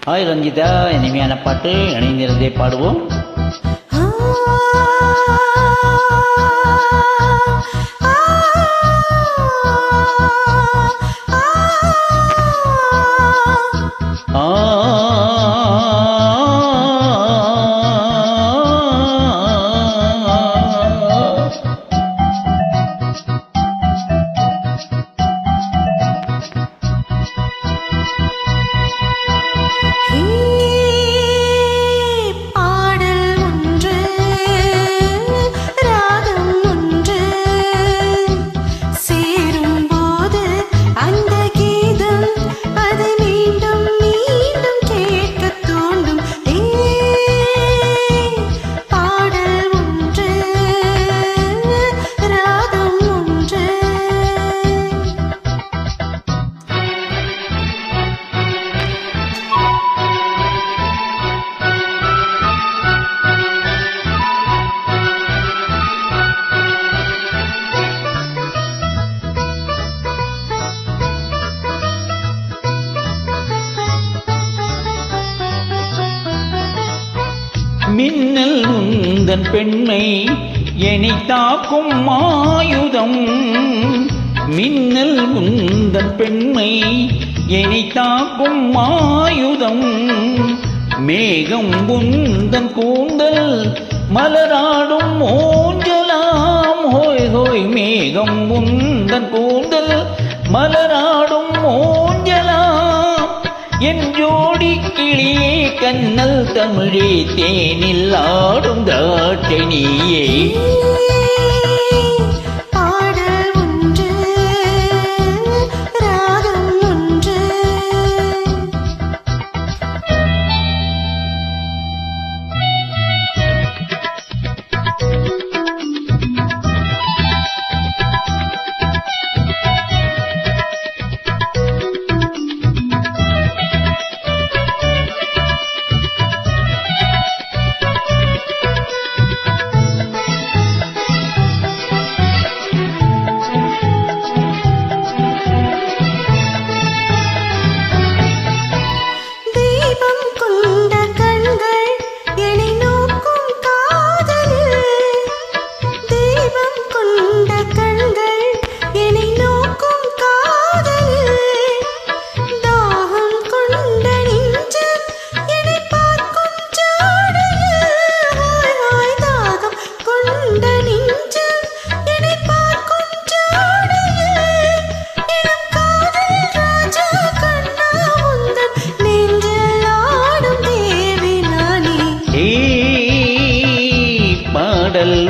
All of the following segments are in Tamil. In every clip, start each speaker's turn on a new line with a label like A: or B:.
A: ஹாய் ரஞ்சிதா, இனிமையான பாட்டு இணைந்திருந்தே பாடுவோம். மின்னல் உந்தன் பெண்மை என்னை தாக்கும் ஆயுதம். மின்னல் உந்தன் பெண்மை என்னை தாக்கும் ஆயுதம். மேகம் உந்தன் கூந்தல் மலராடும் ஊஞ்சலாம். ஹோய் ஹோய் மேகம் உந்தன் கூந்தல் மலராடும் ஊஞ்சலாம். என் ஜோடி கிளியே கண்ணல் தமிழே தேனில் ஆடும் தாட்டை நீயே. பாடல்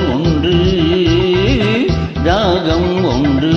A: ஒன்று, ராகம் ஒன்று.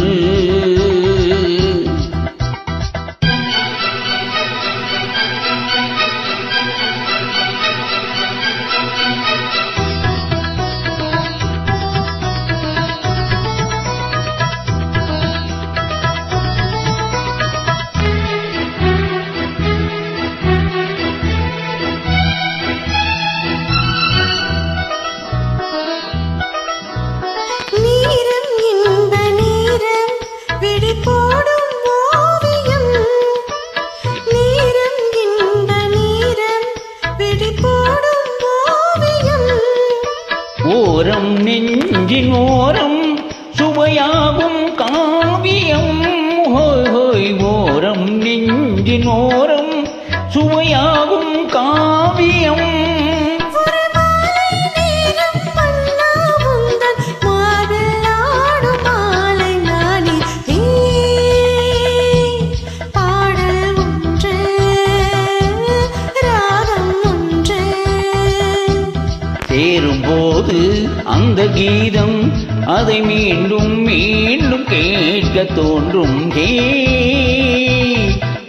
A: ஓரம் நெஞ்சின் ஓரம் சுவையாகும் காவியம். ஹோய் ஹோய் ஓரம் நெஞ்சின் ஓரம் சுவையாகும் காவியம். சேரும்போது அந்த கீதம் அதை மீண்டும் மீண்டும் கேட்க தோன்றும்.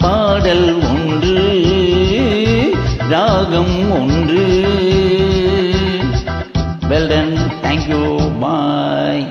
A: பாடல் ஒன்று, ராகம் ஒன்று. Well done. Thank you. Bye.